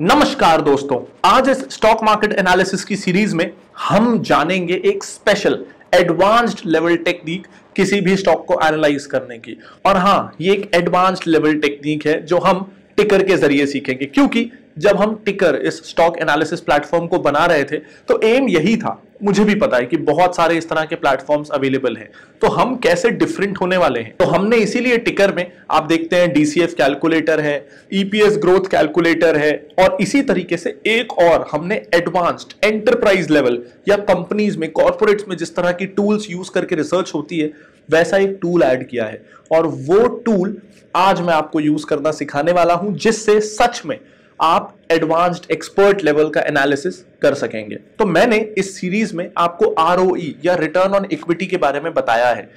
नमस्कार दोस्तों, आज इस स्टॉक मार्केट एनालिसिस की सीरीज में हम जानेंगे एक स्पेशल एडवांस्ड लेवल टेक्निक किसी भी स्टॉक को एनालाइज करने की। और हां, ये एक एडवांस्ड लेवल टेक्निक है जो हम टिकर के जरिए सीखेंगे, क्योंकि जब हम टिकर इस स्टॉक एनालिसिस प्लेटफॉर्म को बना रहे थे तो एम यही था। मुझे भी पता है कि बहुत सारे इस तरह के प्लेटफॉर्म्स अवेलेबल हैं, तो हम कैसे डिफरेंट होने वाले हैं। तो हमने इसीलिए टिकर में आप देखते हैं डीसीएफ कैलकुलेटर है, ईपीएस ग्रोथ कैलकुलेटर है, और इसी तरीके से एक और हमने एडवांस्ड एंटरप्राइज लेवल या कंपनीज में, कॉर्पोरेट्स में जिस तरह की टूल्स यूज करके रिसर्च होती है वैसा एक टूल ऐड किया है। और वो टूल आज मैं आपको यूज करना सिखाने वाला हूं, जिससे सच में आप एडवांस्ड एक्सपर्ट लेवल का एनालिसिस कर सकेंगे। तो मैंने इस सीरीज में आपको आरओई या रिटर्न ऑन इक्विटी के बारे में बताया है,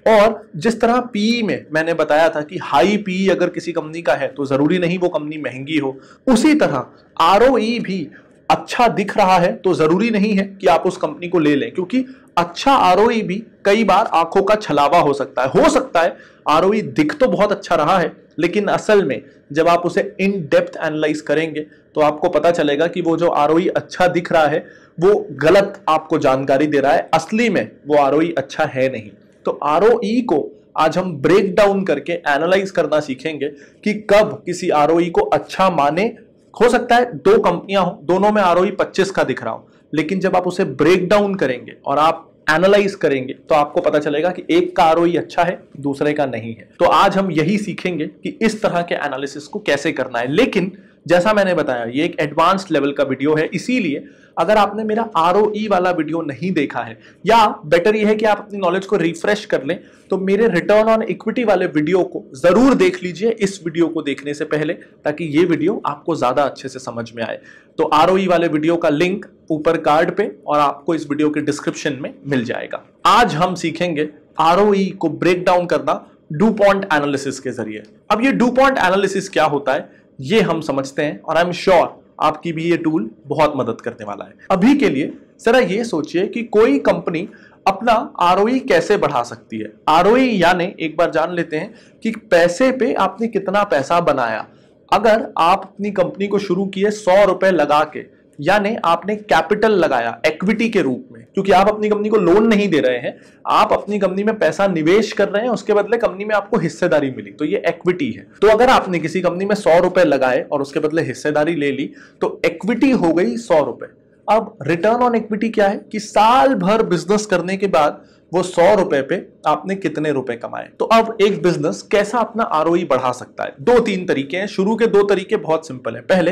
और जिस तरह पीई में मैंने बताया था कि हाई पीई अगर किसी कंपनी का है तो जरूरी नहीं वो कंपनी महंगी हो, उसी तरह आरओई भी अच्छा दिख रहा है तो जरूरी नहीं है कि आप उस कंपनी को ले लें, क्योंकि अच्छा आरओई भी कई बार आंखों का छलावा हो सकता है। हो सकता है आरओई दिख तो बहुत अच्छा रहा है, लेकिन असल में जब आप उसे इन डेप्थ एनालाइज करेंगे तो आपको पता चलेगा कि वो जो आरओई अच्छा दिख रहा है वो गलत आपको जानकारी दे रहा है, असली में वो आरओई अच्छा है नहीं। तो आरओई को आज हम ब्रेक डाउन करके एनालाइज करना सीखेंगे कि कब किसी आरओई को अच्छा माने। हो सकता है दो कंपनियां हो, दोनों में आरओई 25 का दिख रहा हो, लेकिन जब आप उसे ब्रेक डाउन करेंगे और आप एनालाइज करेंगे तो आपको पता चलेगा कि एक का आरओई अच्छा है, दूसरे का नहीं है। तो आज हम यही सीखेंगे कि इस तरह के एनालिसिस को कैसे करना है। लेकिन जैसा मैंने बताया, ये एक एडवांस्ड लेवल का वीडियो है, इसीलिए अगर आपने मेरा आरओई वाला वीडियो नहीं देखा है, या बेटर ये है कि आप अपनी नॉलेज को रिफ्रेश कर लें, तो मेरे रिटर्न ऑन इक्विटी वाले वीडियो को जरूर देख लीजिए इस वीडियो को देखने से पहले, ताकि ये वीडियो आपको ज्यादा अच्छे से समझ में आए। तो आरओई वाले वीडियो का लिंक ऊपर कार्ड पे और आपको इस वीडियो के डिस्क्रिप्शन में मिल जाएगा। आज हम सीखेंगे आरओई को ब्रेक डाउन करना डुपॉन्ट एनालिसिस के जरिए। अब ये डुपॉन्ट एनालिसिस क्या होता है ये हम समझते हैं, और आई एम श्योर आपकी भी ये टूल बहुत मदद करने वाला है। अभी के लिए जरा ये सोचिए कि कोई कंपनी अपना आरओई कैसे बढ़ा सकती है। आरओई यानी एक बार जान लेते हैं कि पैसे पे आपने कितना पैसा बनाया। अगर आप अपनी कंपनी को शुरू किए 100 रुपए लगा के, यानी आपने कैपिटल लगाया इक्विटी के रूप में, क्योंकि आप अपनी कंपनी को लोन नहीं दे रहे हैं, आप अपनी कंपनी में पैसा निवेश कर रहे हैं, उसके बदले कंपनी में आपको हिस्सेदारी मिली, तो ये इक्विटी है। तो अगर आपने किसी कंपनी में 100 रुपए लगाए और उसके बदले हिस्सेदारी ले ली तो इक्विटी हो गई 100 रुपए। अब रिटर्न ऑन इक्विटी क्या है कि साल भर बिजनेस करने के बाद वो 100 रुपए पे आपने कितने रुपए कमाए। तो अब एक बिजनेस कैसा अपना आरओई बढ़ा सकता है? 2-3 तरीके हैं। शुरू के 2 तरीके बहुत सिंपल है। पहले,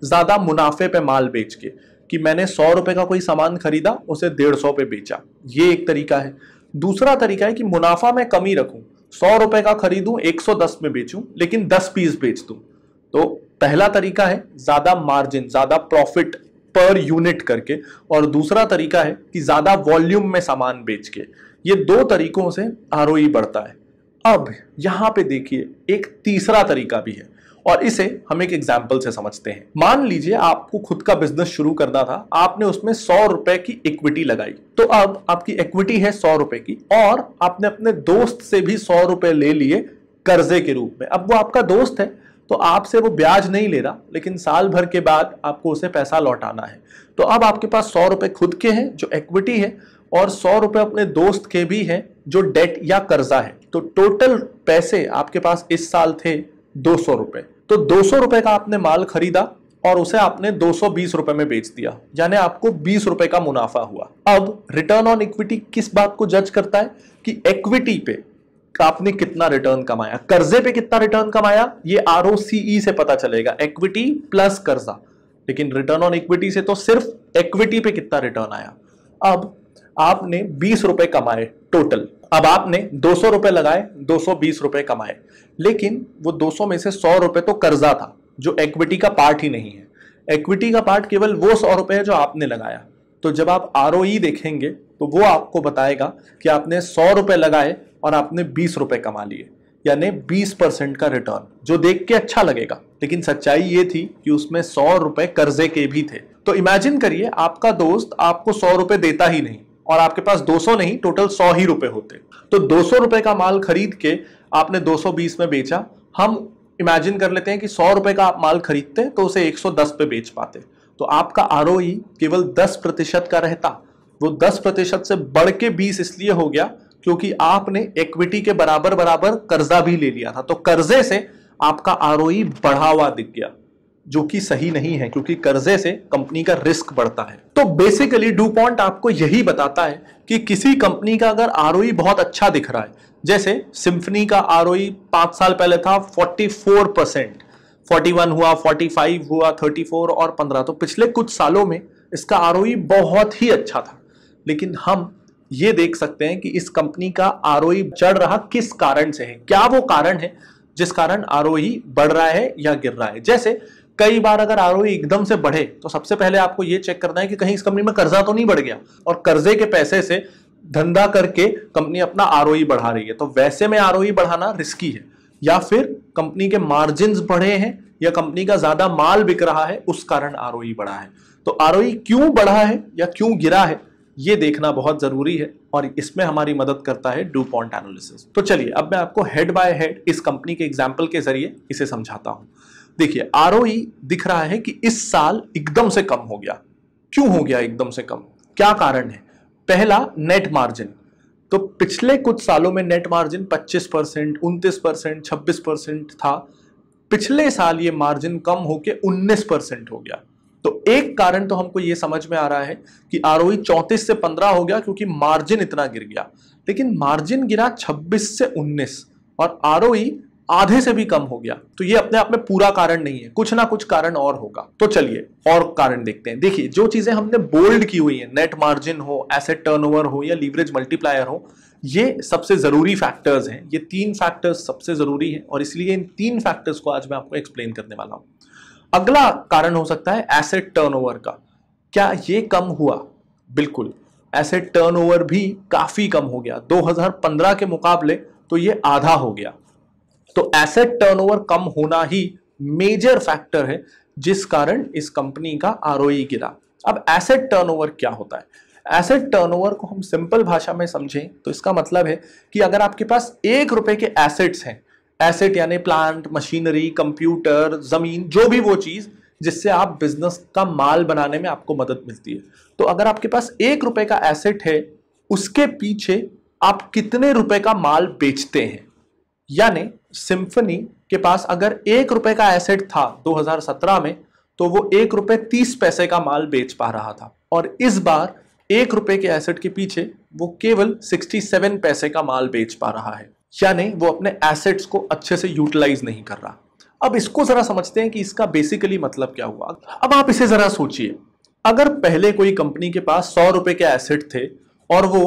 ज्यादा मुनाफे पे माल बेच के, कि मैंने 100 रुपए का कोई सामान खरीदा, उसे 150 पे बेचा, ये एक तरीका है। दूसरा तरीका है कि मुनाफा मैं कम ही रखूं, 100 रुपए का खरीदूं, 110 में बेचूं, लेकिन 10 पीस बेच दूं। तो पहला तरीका है ज्यादा मार्जिन, ज्यादा प्रॉफिट पर यूनिट करके, और दूसरा तरीका है कि ज्यादा वॉल्यूम में सामान बेच के। ये 2 तरीकों से आरओई बढ़ता है। अब यहां पे देखिए एक तीसरा तरीका भी है, और इसे हम एक एग्जाम्पल से समझते हैं। मान लीजिए आपको खुद का बिजनेस शुरू करना था, आपने उसमें 100 रुपए की इक्विटी लगाई। तो अब आपकी इक्विटी है 100 रुपए की, और आपने अपने दोस्त से भी 100 रुपए ले लिए कर्जे के रूप में। अब वो आपका दोस्त है तो आपसे वो ब्याज नहीं ले रहा, लेकिन साल भर के बाद आपको उसे पैसा लौटाना है। तो अब आपके पास 100 रुपए खुद के हैं जो इक्विटी है, और 100 रुपए अपने दोस्त के भी हैं जो डेट या कर्जा है। तो टोटल पैसे आपके पास इस साल थे 200 रुपए। तो 200 रुपए का आपने माल खरीदा और उसे आपने 220 रुपए में बेच दिया, यानी आपको 20 रुपए का मुनाफा हुआ। अब रिटर्न ऑन इक्विटी किस बात को जज करता है कि इक्विटी पे आपने कितना रिटर्न कमाया, कर्जे पे कितना रिटर्न कमाया, ये आरओसीई से पता चलेगा, इक्विटी प्लस कर्जा। लेकिन रिटर्न ऑन इक्विटी से तो सिर्फ इक्विटी पे कितना रिटर्न आया। अब आपने 20 रुपए कमाए टोटल। अब आपने 200 रुपए लगाए, 220 रुपए कमाए, लेकिन वो 200 में से 100 रुपए तो कर्जा था जो इक्विटी का पार्ट ही नहीं है। इक्विटी का पार्ट केवल वो 100 रुपए है जो आपने लगाया। तो जब आप आरओई देखेंगे तो वो आपको बताएगा कि आपने 100 रुपए लगाए और आपने 20 रुपए कमा लिए, यानी 20% का रिटर्न, जो देख के अच्छा लगेगा, लेकिन सच्चाई ये थी कि उसमें 100 रुपए कर्जे के भी थे। तो इमेजिन करिए आपका दोस्त आपको 100 रुपए देता ही नहीं, और आपके पास 200 नहीं, टोटल 100 ही रुपए होते। तो 200 रुपए का माल खरीद के आपने 220 में बेचा। हम इमेजिन कर लेते हैं कि 100 रुपए का आप माल खरीदते तो उसे 110 पे बेच पाते, तो आपका आरओई केवल 10% का रहता। वो 10% से बढ़ के 20 इसलिए हो गया क्योंकि आपने इक्विटी के बराबर बराबर कर्जा भी ले लिया था, तो कर्जे से आपका आरओई बढ़ा हुआ दिख गया, जो कि सही नहीं है क्योंकि कर्जे से कंपनी का रिस्क बढ़ता है। तो बेसिकली डुपॉन्ट आपको यही बताता है कि किसी कंपनी का अगर आरओई बहुत अच्छा दिख रहा है, जैसे सिम्फनी का आरओई 5 साल पहले था 44%, 41 हुआ, 45 हुआ, 34 और 15, तो पिछले कुछ सालों में इसका आरओई बहुत ही अच्छा था। लेकिन हम ये देख सकते हैं कि इस कंपनी का आरओई चढ़ रहा किस कारण से है, क्या वो कारण है जिस कारण आरओई बढ़ रहा है या गिर रहा है। जैसे कई बार अगर आरओई एकदम से बढ़े तो सबसे पहले आपको ये चेक करना है कि कहीं इस कंपनी में कर्जा तो नहीं बढ़ गया और कर्जे के पैसे से धंधा करके कंपनी अपना आरओई बढ़ा रही है, तो वैसे में आरओई बढ़ाना रिस्की है। या फिर कंपनी के मार्जिन्स बढ़े हैं या कंपनी का ज्यादा माल बिक रहा है, उस कारण आरओई बढ़ा है। तो आरओई क्यों बढ़ा है या क्यों गिरा है, ये देखना बहुत जरूरी है और इसमें हमारी मदद करता है डुपॉन्ट एनालिसिस। तो चलिए अब मैं आपको हेड बाय हेड इस कंपनी के एग्जांपल के जरिए इसे समझाता हूं। देखिए आरओई दिख रहा है कि इस साल एकदम से कम हो गया। क्यों हो गया एकदम से कम, क्या कारण है? पहला, नेट मार्जिन। तो पिछले कुछ सालों में नेट मार्जिन 25%, 29%, 26% था। पिछले साल ये मार्जिन कम होके 19% हो गया। तो एक कारण तो हमको ये समझ में आ रहा है कि आरओई 34 से 15 हो गया क्योंकि मार्जिन इतना गिर गया, लेकिन मार्जिन गिरा 26 से 19 और आरओई आधे से भी कम हो गया। तो ये अपने आप में पूरा कारण नहीं है, कुछ ना कुछ कारण और होगा। तो चलिए और कारण देखते हैं। देखिए जो चीजें हमने बोल्ड की हुई है, नेट मार्जिन हो, एसेट टर्नओवर हो या लीवरेज मल्टीप्लायर हो, ये सबसे जरूरी फैक्टर्स हैं। ये 3 फैक्टर्स सबसे जरूरी हैं और इसलिए इन 3 फैक्टर्स को आज मैं आपको एक्सप्लेन करने वाला हूं। अगला कारण हो सकता है एसेट टर्नओवर का। क्या ये कम हुआ? बिल्कुल, एसेट टर्नओवर भी काफी कम हो गया। 2015 के मुकाबले तो ये आधा हो गया। तो एसेट टर्नओवर कम होना ही मेजर फैक्टर है जिस कारण इस कंपनी का आरओई गिरा। अब एसेट टर्नओवर क्या होता है? एसेट टर्नओवर को हम सिंपल भाषा में समझें तो इसका मतलब है कि अगर आपके पास 1 रुपए के एसेट्स हैं, एसेट यानी प्लांट, मशीनरी, कंप्यूटर, जमीन, जो भी वो चीज जिससे आप बिजनेस का माल बनाने में आपको मदद मिलती है, तो अगर आपके पास 1 रुपए का एसेट है, उसके पीछे आप कितने रुपए का माल बेचते हैं। यानी सिम्फनी के पास अगर 1 रुपए का एसेट था 2017 में, तो वो 1 रुपए 30 पैसे का माल बेच पा रहा था, और इस बार 1 रुपए के एसेट के पीछे वो केवल 67 पैसे का माल बेच पा रहा है। यानी वो अपने एसेट्स को अच्छे से यूटिलाइज नहीं कर रहा। अब इसको जरा समझते हैं कि इसका बेसिकली मतलब क्या हुआ। अब आप इसे जरा सोचिए, अगर पहले कोई कंपनी के पास 100 रुपए के एसेट थे और वो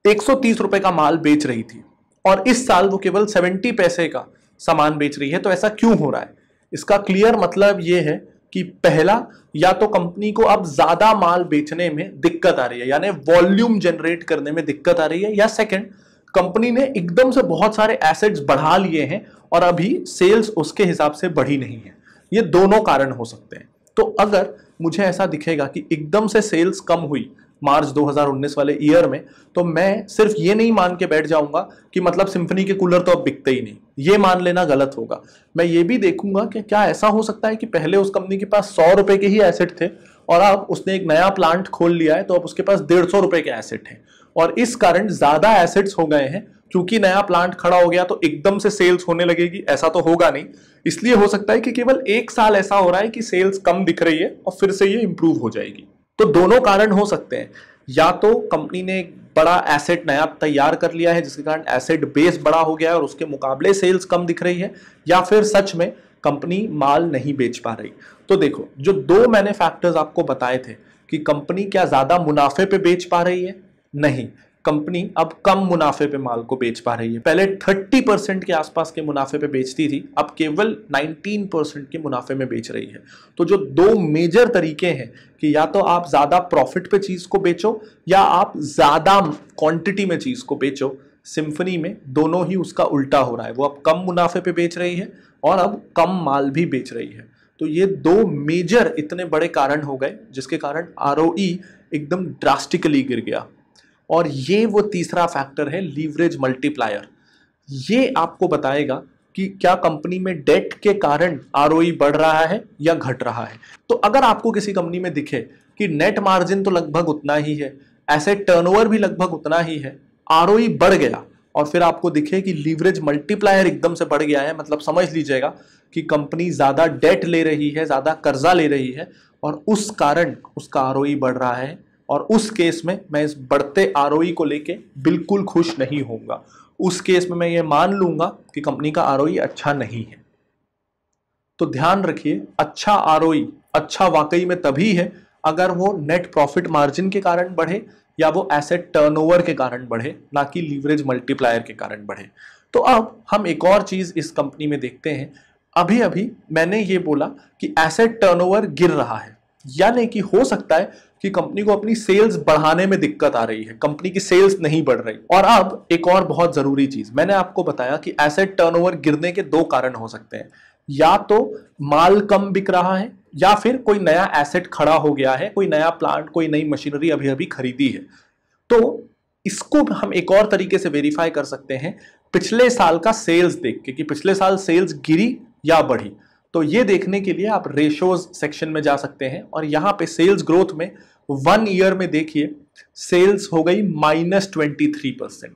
130 रुपए का माल बेच रही थी और इस साल वो केवल 70 पैसे का सामान बेच रही है, तो ऐसा क्यों हो रहा है? इसका क्लियर मतलब ये है कि पहला, या तो कंपनी को अब ज्यादा माल बेचने में दिक्कत आ रही है, यानी वॉल्यूम जनरेट करने में दिक्कत आ रही है, या सेकंड, कंपनी ने एकदम से बहुत सारे एसेट्स बढ़ा लिए हैं और अभी सेल्स उसके हिसाब से बढ़ी नहीं है। ये दोनों कारण हो सकते हैं। तो अगर मुझे ऐसा दिखेगा कि एकदम से सेल्स कम हुई मार्च 2019 वाले ईयर में, तो मैं सिर्फ ये नहीं मान के बैठ जाऊंगा कि मतलब सिम्फनी के कूलर तो अब बिकते ही नहीं, ये मान लेना गलत होगा। मैं ये भी देखूंगा कि क्या ऐसा हो सकता है कि पहले उस कंपनी के पास 100 रुपए के ही एसेट थे और अब उसने एक नया प्लांट खोल लिया है, तो अब उसके पास 150 रुपए के एसेट हैं और इस कारण ज्यादा एसेट्स हो गए हैं। क्योंकि नया प्लांट खड़ा हो गया तो एकदम से सेल्स होने लगेगी, ऐसा तो होगा नहीं। इसलिए हो सकता है कि केवल 1 साल ऐसा हो रहा है कि सेल्स कम दिख रही है और फिर से ये इंप्रूव हो जाएगी। तो दोनों कारण हो सकते हैं, या तो कंपनी ने एक बड़ा एसेट नया तैयार कर लिया है जिसके कारण एसेट बेस बड़ा हो गया है और उसके मुकाबले सेल्स कम दिख रही है, या फिर सच में कंपनी माल नहीं बेच पा रही। तो देखो, जो 2 मैंने फैक्टर्स आपको बताए थे कि कंपनी क्या ज्यादा मुनाफे पे बेच पा रही है, नहीं, कंपनी अब कम मुनाफे पे माल को बेच पा रही है। पहले 30% के आसपास के मुनाफे पे बेचती थी, अब केवल 19% के मुनाफे में बेच रही है। तो जो 2 मेजर तरीके हैं कि या तो आप ज्यादा प्रॉफिट पे चीज को बेचो या आप ज्यादा क्वांटिटी में चीज को बेचो, सिम्फनी में दोनों ही उसका उल्टा हो रहा है। वो अब कम मुनाफे पे बेच रही है और अब कम माल भी बेच रही है। तो ये 2 मेजर इतने बड़े कारण हो गए जिसके कारण आरओई एकदम ड्रास्टिकली गिर गया। और ये वो तीसरा फैक्टर है लीवरेज मल्टीप्लायर। ये आपको बताएगा कि क्या कंपनी में डेट के कारण आरओई बढ़ रहा है या घट रहा है। तो अगर आपको किसी कंपनी में दिखे कि नेट मार्जिन तो लगभग उतना ही है, एसेट टर्नओवर भी लगभग उतना ही है, आरओई बढ़ गया, और फिर आपको दिखे कि लीवरेज मल्टीप्लायर एकदम से बढ़ गया है, मतलब समझ लीजिएगा कि कंपनी ज्यादा डेट ले रही है, ज्यादा कर्जा ले रही है, और उस कारण उसका आरओई बढ़ रहा है, और उस केस में मैं इस बढ़ते आरओई को लेके बिल्कुल खुश नहीं होऊंगा। उस केस में मैं ये मान लूंगा कि कंपनी का आरओई अच्छा नहीं है। तो ध्यान रखिए, अच्छा आरओई अच्छा वाकई में तभी है अगर वो नेट प्रॉफिट मार्जिन के कारण बढ़े या वो एसेट टर्नओवर के कारण बढ़े, ना कि लीवरेज मल्टीप्लायर के कारण बढ़े। तो अब हम एक और चीज इस कंपनी में देखते हैं। अभी अभी मैंने ये बोला कि एसेट टर्नओवर गिर रहा है, यानी कि हो सकता है कि कंपनी को अपनी सेल्स बढ़ाने में दिक्कत आ रही है, कंपनी की सेल्स नहीं बढ़ रही। और अब एक और बहुत जरूरी चीज, मैंने आपको बताया कि एसेट टर्नओवर गिरने के दो कारण हो सकते हैं, या तो माल कम बिक रहा है या फिर कोई नया एसेट खड़ा हो गया है, कोई नया प्लांट, कोई नई मशीनरी अभी अभी खरीदी है। तो इसको हम एक और तरीके से वेरीफाई कर सकते हैं पिछले साल का सेल्स देख के कि पिछले साल सेल्स गिरी या बढ़ी। तो ये देखने के लिए आप रेशोज सेक्शन में जा सकते हैं और यहां पे सेल्स ग्रोथ में 1 ईयर में देखिए सेल्स हो गई -23%।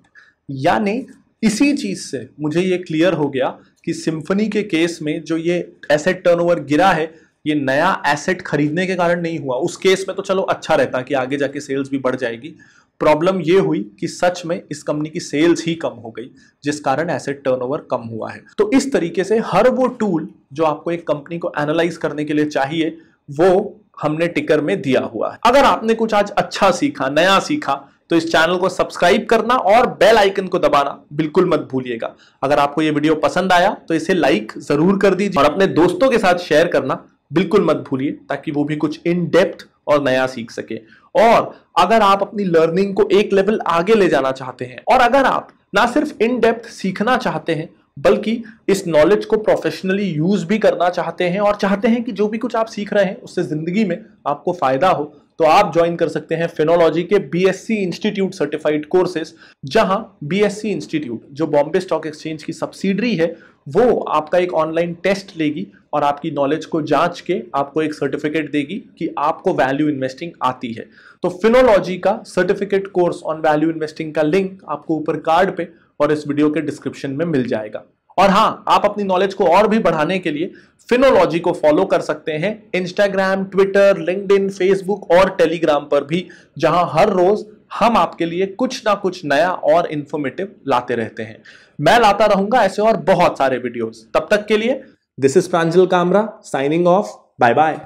यानी इसी चीज से मुझे ये क्लियर हो गया कि सिम्फनी के केस में जो ये एसेट टर्नओवर गिरा है, ये नया एसेट खरीदने के कारण नहीं हुआ। उस केस में तो चलो अच्छा रहता कि आगे जाके सेल्स भी बढ़ जाएगी। प्रॉब्लम ये हुई कि सच में इस कंपनी की सेल्स ही कम हो गई, जिस कारण एसेट टर्नओवर कम हुआ है। तो इस तरीके से हर वो टूल जो आपको एक कंपनी को एनालाइज करने के लिए चाहिए, वो हमने टिकर में दिया हुआ है। अगर आपने कुछ आज अच्छा सीखा, नया सीखा, तो इस चैनल को सब्सक्राइब करना और बेल आइकन को दबाना बिल्कुल मत भूलिएगा। अगर आपको ये वीडियो पसंद आया तो इसे लाइक जरूर कर दीजिए और अपने दोस्तों के साथ शेयर करना बिल्कुल मत भूलिए, ताकि वो भी कुछ इन डेप्थ और नया सीख सके। और अगर आप अपनी लर्निंग को एक लेवल आगे ले जाना चाहते हैं, और अगर आप ना सिर्फ इन डेप्थ सीखना चाहते हैं बल्कि इस नॉलेज को प्रोफेशनली यूज भी करना चाहते हैं और चाहते हैं कि जो भी कुछ आप सीख रहे हैं उससे जिंदगी में आपको फायदा हो, तो आप ज्वाइन कर सकते हैं फिनोलॉजी के बीएससी इंस्टीट्यूट सर्टिफाइड कोर्सेज। जहां बीएससी इंस्टीट्यूट जो बॉम्बे स्टॉक एक्सचेंज की सब्सिडरी है, वो आपका एक ऑनलाइन टेस्ट लेगी और आपकी नॉलेज को जांच के आपको एक सर्टिफिकेट देगी कि आपको वैल्यू इन्वेस्टिंग आती है। तो फिनोलॉजी का certificate course on value investing का लिंक आपको ऊपर कार्ड पे और इस वीडियो के डिस्क्रिप्शन में मिल जाएगा। और हाँ, आप अपनी नॉलेज को और भी बढ़ाने के लिए फिनोलॉजी को फॉलो कर सकते हैं इंस्टाग्राम, ट्विटर, लिंक्डइन, फेसबुक और टेलीग्राम पर भी, जहां हर रोज हम आपके लिए कुछ ना कुछ नया और इंफॉर्मेटिव लाते रहते हैं। मैं लाता रहूंगा ऐसे और बहुत सारे वीडियोस। तब तक के लिए this is Pranjal Kamra signing off. Bye bye.